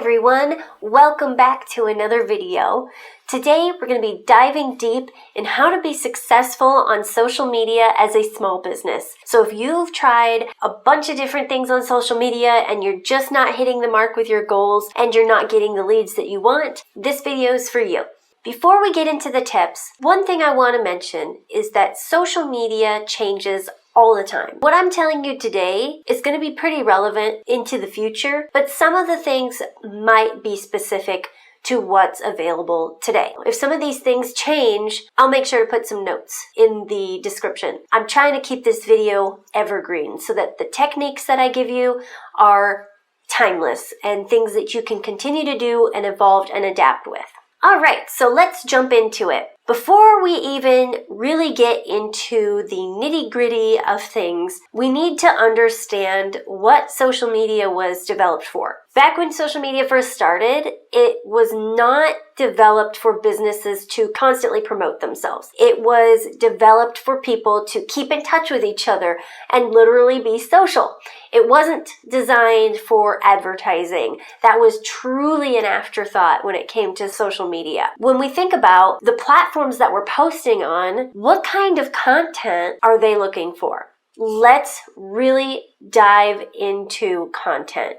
Everyone, welcome back to another video. Today we're going to be diving deep in how to be successful on social media as a small business. So if you've tried a bunch of different things on social media and you're just not hitting the mark with your goals and you're not getting the leads that you want, this video is for you. Before we get into the tips, one thing I want to mention is that social media changes all the time. What I'm telling you today is going to be pretty relevant into the future, but some of the things might be specific to what's available today. If some of these things change, I'll make sure to put some notes in the description. I'm trying to keep this video evergreen so that the techniques that I give you are timeless and things that you can continue to do and evolve and adapt with. All right, so let's jump into it. Before we even really get into the nitty-gritty of things, we need to understand what social media was developed for. Back when social media first started, it was not developed for businesses to constantly promote themselves. It was developed for people to keep in touch with each other and literally be social. It wasn't designed for advertising. That was truly an afterthought when it came to social media. When we think about the platforms that we're posting on, what kind of content are they looking for? Let's really dive into content,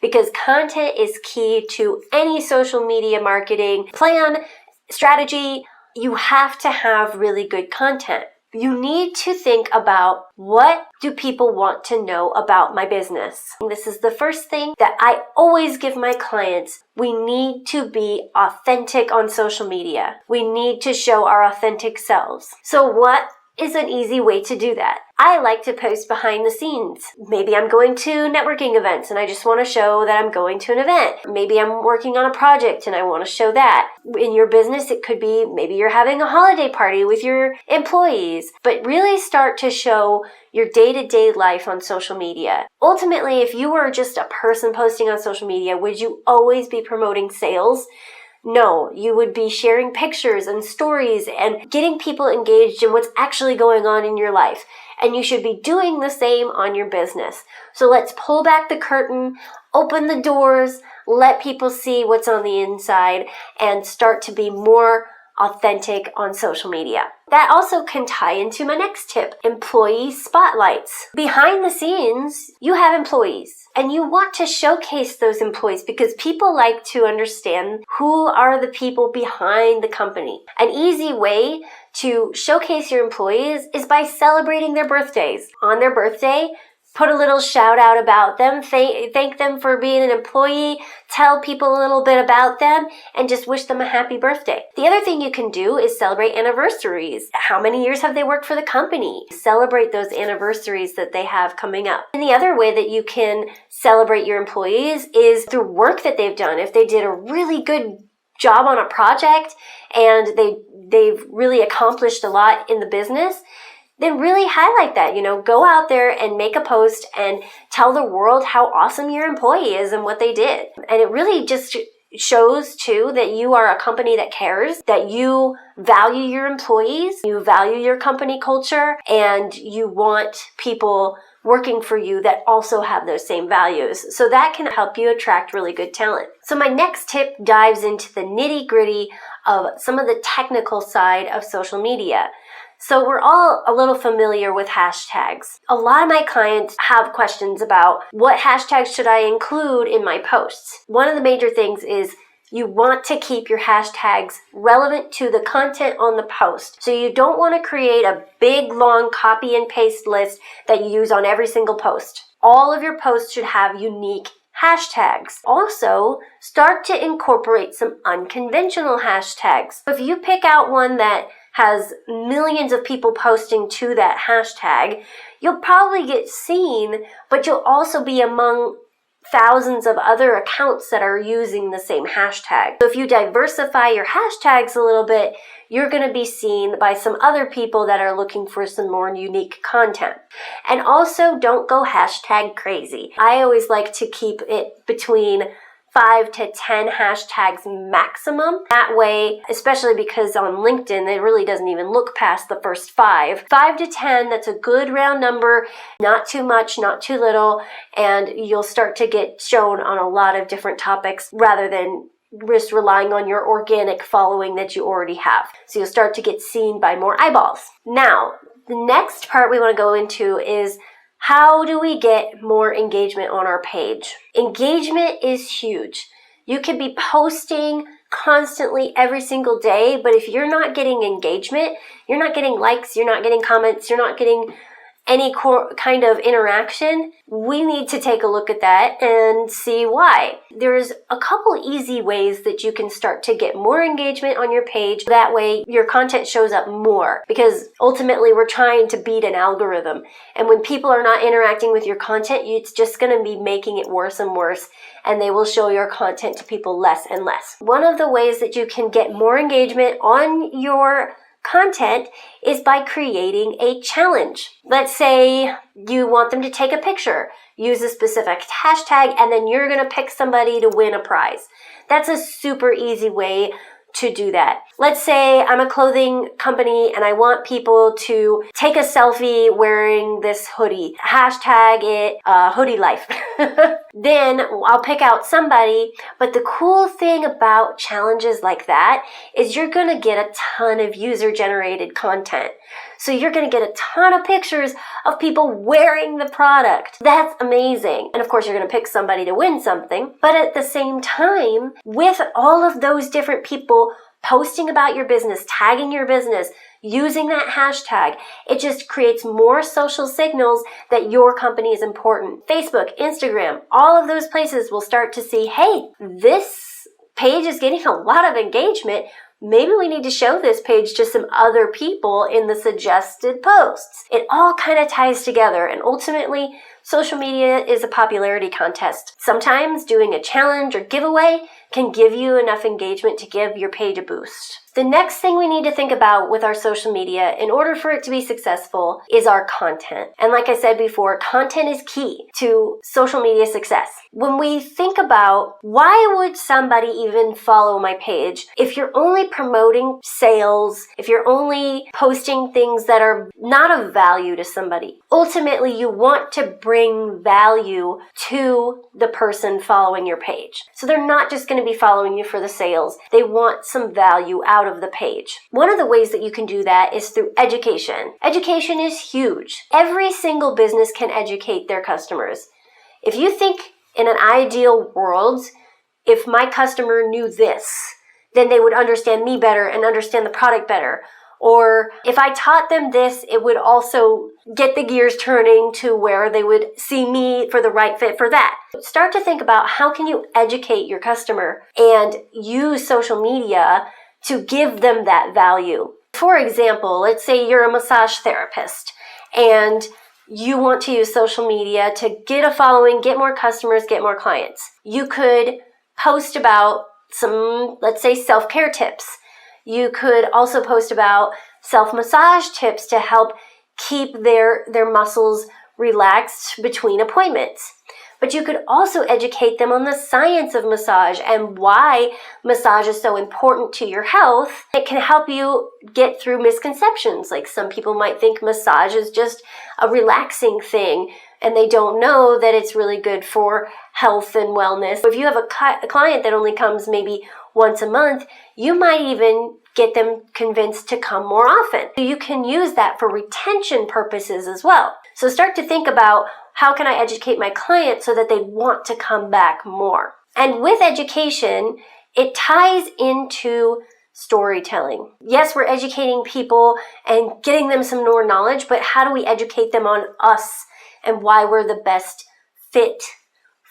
because content is key to any social media marketing plan, strategy. You have to have really good content. You need to think about, what do people want to know about my business? And this is the first thing that I always give my clients. We need to be authentic on social media. We need to show our authentic selves. So what is an easy way to do that? I like to post behind the scenes. Maybe I'm going to networking events and I just want to show that I'm going to an event. Maybe I'm working on a project and I want to show that. In your business, it could be maybe you're having a holiday party with your employees, but really start to show your day-to-day life on social media. Ultimately, if you were just a person posting on social media, would you always be promoting sales? No, you would be sharing pictures and stories and getting people engaged in what's actually going on in your life. And you should be doing the same on your business. So let's pull back the curtain, open the doors, let people see what's on the inside, and start to be more authentic on social media. That also can tie into my next tip, employee spotlights. Behind the scenes, you have employees, and you want to showcase those employees because people like to understand who are the people behind the company. An easy way to showcase your employees is by celebrating their birthdays. On their birthday, put a little shout out about them, thank them for being an employee, tell people a little bit about them, and just wish them a happy birthday. The other thing you can do is celebrate anniversaries. How many years have they worked for the company? Celebrate those anniversaries that they have coming up. And the other way that you can celebrate your employees is through work that they've done. If they did a really good job on a project and they've really accomplished a lot in the business, then really highlight that. Go out there and make a post and tell the world how awesome your employee is and what they did. And it really just shows too that you are a company that cares, that you value your employees, you value your company culture, and you want people working for you that also have those same values. So that can help you attract really good talent. So my next tip dives into the nitty-gritty of some of the technical side of social media. So we're all a little familiar with hashtags. A lot of my clients have questions about what hashtags should I include in my posts. One of the major things is you want to keep your hashtags relevant to the content on the post. So you don't want to create a big, long copy and paste list that you use on every single post. All of your posts should have unique hashtags. Also, start to incorporate some unconventional hashtags. If you pick out one that has millions of people posting to that hashtag, you'll probably get seen, but you'll also be among thousands of other accounts that are using the same hashtag. So if you diversify your hashtags a little bit, you're going to be seen by some other people that are looking for some more unique content. And also, don't go hashtag crazy. I always like to keep it between 5 to 10 hashtags maximum. That way, especially because on LinkedIn, it really doesn't even look past the first 5. 5 to 10, that's a good round number, not too much, not too little, and you'll start to get shown on a lot of different topics rather than just relying on your organic following that you already have. So you'll start to get seen by more eyeballs. Now, the next part we want to go into is how do we get more engagement on our page? Engagement is huge. You could be posting constantly every single day, but if you're not getting engagement, you're not getting likes, you're not getting comments, you're not getting any kind of interaction, we need to take a look at that and see why. There's a couple easy ways that you can start to get more engagement on your page. That way your content shows up more, because ultimately we're trying to beat an algorithm. And when people are not interacting with your content, it's just going to be making it worse and worse, and they will show your content to people less and less. One of the ways that you can get more engagement on your content is by creating a challenge. Let's say you want them to take a picture, use a specific hashtag, and then you're going to pick somebody to win a prize. That's a super easy way to do that. Let's say I'm a clothing company and I want people to take a selfie wearing this hoodie. Hashtag it hoodie life. Then I'll pick out somebody. But the cool thing about challenges like that is you're going to get a ton of user-generated content. So you're going to get a ton of pictures of people wearing the product. That's amazing. And of course, you're going to pick somebody to win something. But at the same time, with all of those different people posting about your business, tagging your business, using that hashtag, it just creates more social signals that your company is important. Facebook, Instagram, all of those places will start to see, hey, this page is getting a lot of engagement. Maybe we need to show this page to some other people in the suggested posts. It all kind of ties together, and ultimately, social media is a popularity contest. Sometimes doing a challenge or giveaway can give you enough engagement to give your page a boost. The next thing we need to think about with our social media in order for it to be successful is our content. And like I said before, content is key to social media success. When we think about why would somebody even follow my page, if you're only promoting sales, if you're only posting things that are not of value to somebody, ultimately you want to bring value to the person following your page. So they're not just going to be following you for the sales. They want some value out of the page. One of the ways that you can do that is through education. Education is huge. Every single business can educate their customers. If you think in an ideal world, if my customer knew this, then they would understand me better and understand the product better. Or if I taught them this, it would also get the gears turning to where they would see me for the right fit for that. Start to think about how can you educate your customer and use social media to give them that value. For example, let's say you're a massage therapist and you want to use social media to get a following, get more customers, get more clients. You could post about some, let's say, self-care tips. You could also post about self-massage tips to help keep their muscles relaxed between appointments. But you could also educate them on the science of massage and why massage is so important to your health. It can help you get through misconceptions. Like some people might think massage is just a relaxing thing and they don't know that it's really good for health and wellness. If you have a client that only comes maybe once a month, you might even get them convinced to come more often. So you can use that for retention purposes as well. So start to think about, how can I educate my clients so that they want to come back more? And with education, it ties into storytelling. Yes, we're educating people and getting them some more knowledge, but how do we educate them on us and why we're the best fit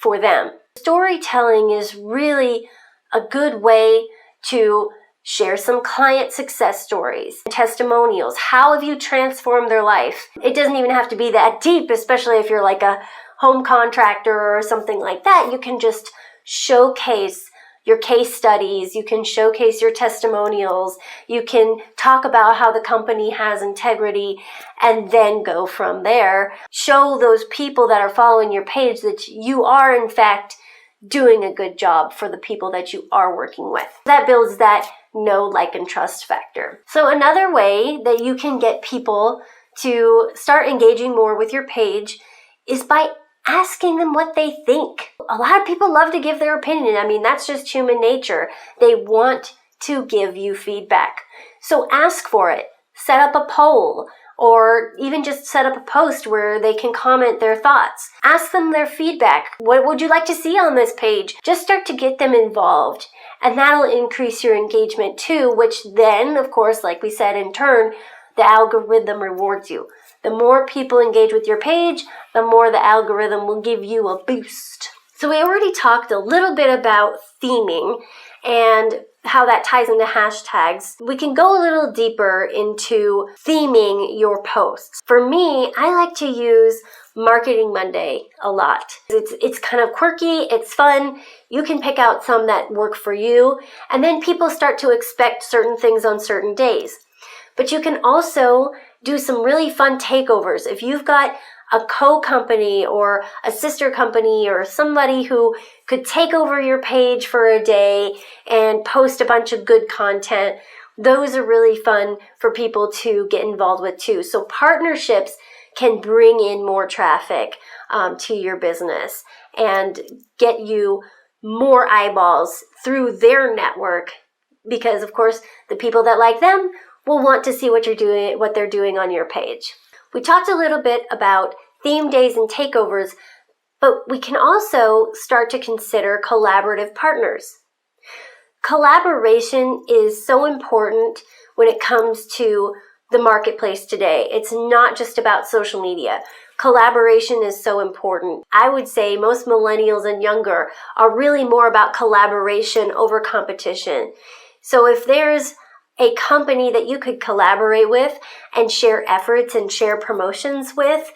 for them? Storytelling is really a good way to share some client success stories, testimonials. How have you transformed their life? It doesn't even have to be that deep, especially if you're like a home contractor or something like that. You can just showcase your case studies. You can showcase your testimonials. You can talk about how the company has integrity and then go from there. Show those people that are following your page that you are, in fact, doing a good job for the people that you are working with. That builds that know, like, and trust factor. So another way that you can get people to start engaging more with your page is by asking them what they think. A lot of people love to give their opinion. I mean, that's just human nature. They want to give you feedback. So ask for it. Set up a poll, or even just set up a post where they can comment their thoughts. Ask them their feedback. What would you like to see on this page? Just start to get them involved, and that'll increase your engagement too, which then, of course, like we said, in turn, the algorithm rewards you. The more people engage with your page, the more the algorithm will give you a boost. So we already talked a little bit about theming and how that ties into hashtags. We can go a little deeper into theming your posts. For me, I like to use Marketing Monday a lot. It's kind of quirky, it's fun. You can pick out some that work for you, and then people start to expect certain things on certain days. But you can also do some really fun takeovers. If you've got a co-company or a sister company or somebody who could take over your page for a day and post a bunch of good content, those are really fun for people to get involved with too. So partnerships can bring in more traffic to your business and get you more eyeballs through their network, because of course the people that like them will want to see what they're doing on your page. We talked a little bit about theme days and takeovers, but we can also start to consider collaborative partners. Collaboration is so important when it comes to the marketplace today. It's not just about social media. Collaboration is so important. I would say most millennials and younger are really more about collaboration over competition. So if there's a company that you could collaborate with and share efforts and share promotions with,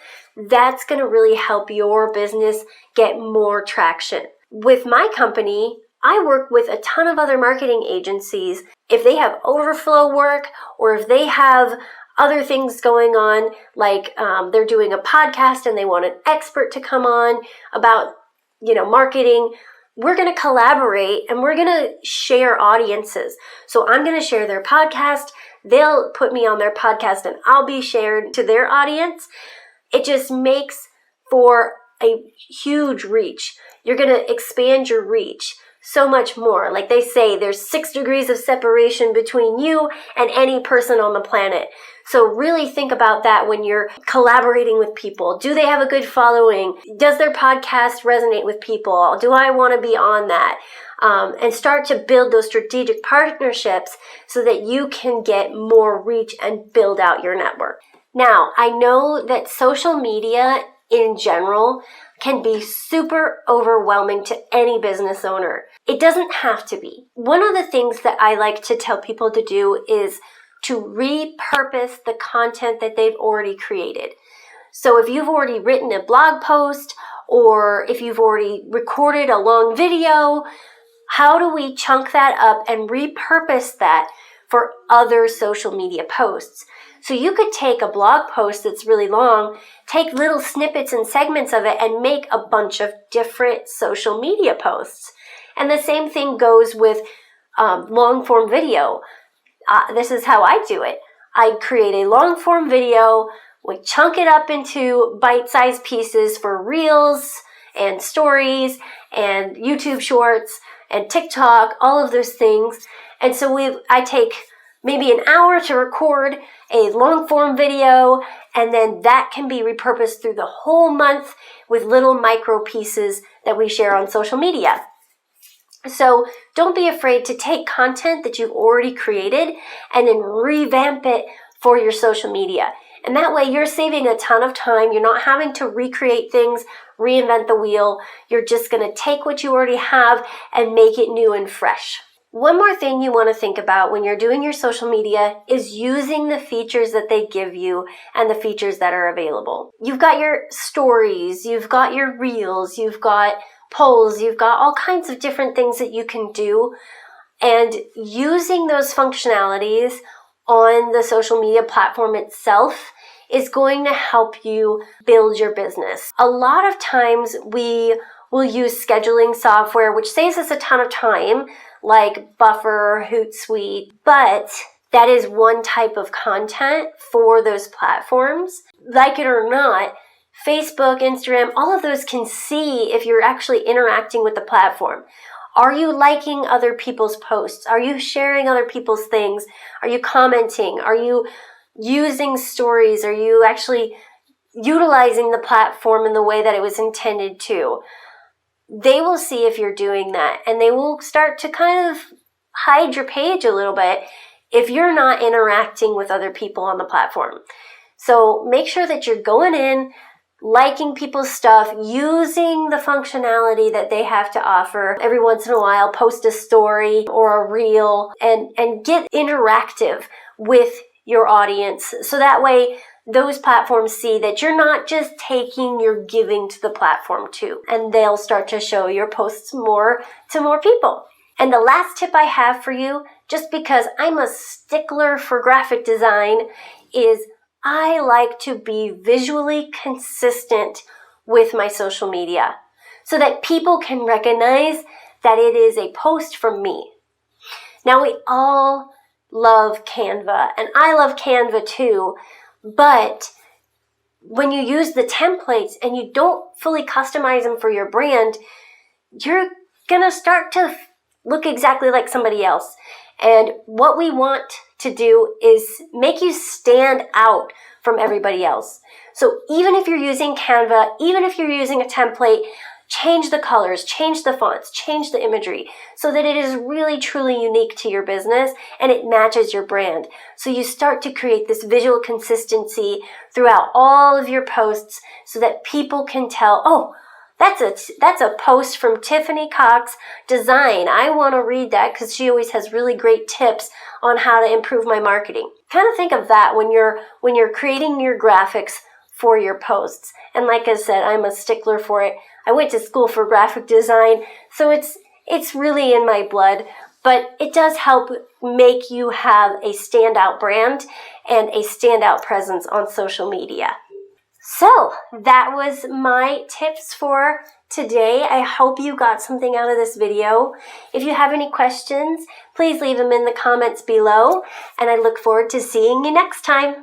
that's going to really help your business get more traction. With my company, I work with a ton of other marketing agencies. If they have overflow work, or if they have other things going on, like they're doing a podcast and they want an expert to come on about, marketing, we're going to collaborate and we're going to share audiences. So I'm going to share their podcast. They'll put me on their podcast and I'll be shared to their audience. It just makes for a huge reach. You're going to expand your reach so much more. Like they say, there's 6 degrees of separation between you and any person on the planet. So really think about that when you're collaborating with people. Do they have a good following? Does their podcast resonate with people? Do I want to be on that? And start to build those strategic partnerships so that you can get more reach and build out your network. Now, I know that social media in general can be super overwhelming to any business owner. It doesn't have to be. One of the things that I like to tell people to do is to repurpose the content that they've already created. So if you've already written a blog post, or if you've already recorded a long video, how do we chunk that up and repurpose that for other social media posts? So you could take a blog post that's really long, take little snippets and segments of it, and make a bunch of different social media posts. And the same thing goes with long form video. This is how I do it. I create a long form video, we chunk it up into bite-sized pieces for reels and stories and YouTube shorts and TikTok, all of those things. And so I take maybe an hour to record a long form video, and then that can be repurposed through the whole month with little micro pieces that we share on social media. So don't be afraid to take content that you've already created and then revamp it for your social media. And that way you're saving a ton of time. You're not having to recreate things, reinvent the wheel. You're just going to take what you already have and make it new and fresh. One more thing you want to think about when you're doing your social media is using the features that they give you and the features that are available. You've got your stories, you've got your reels, you've got polls, you've got all kinds of different things that you can do. And using those functionalities on the social media platform itself is going to help you build your business. A lot of times we we'll use scheduling software, which saves us a ton of time, like Buffer, Hootsuite, but that is one type of content for those platforms. Like it or not, Facebook, Instagram, all of those can see if you're actually interacting with the platform. Are you liking other people's posts? Are you sharing other people's things? Are you commenting? Are you using stories? Are you actually utilizing the platform in the way that it was intended to? They will see if you're doing that, and they will start to kind of hide your page a little bit if you're not interacting with other people on the platform. So make sure that you're going in, liking people's stuff, using the functionality that they have to offer. Every once in a while, post a story or a reel and get interactive with your audience. So that way, those platforms see that you're not just taking, you're giving to the platform too. And they'll start to show your posts more to more people. And the last tip I have for you, just because I'm a stickler for graphic design, is I like to be visually consistent with my social media so that people can recognize that it is a post from me. Now, we all love Canva, and I love Canva too, but when you use the templates and you don't fully customize them for your brand, you're going to start to look exactly like somebody else. And what we want to do is make you stand out from everybody else. So even if you're using Canva, even if you're using a template, change the colors, change the fonts, change the imagery so that it is really truly unique to your business and it matches your brand. So you start to create this visual consistency throughout all of your posts so that people can tell, oh, that's a post from Tiffany Cox Design. I want to read that because she always has really great tips on how to improve my marketing. Kind of think of that when you're creating your graphics for your posts. And like I said, I'm a stickler for it. I went to school for graphic design, so it's really in my blood, but it does help make you have a standout brand and a standout presence on social media. So that was my tips for today. I hope you got something out of this video. If you have any questions, please leave them in the comments below, and I look forward to seeing you next time.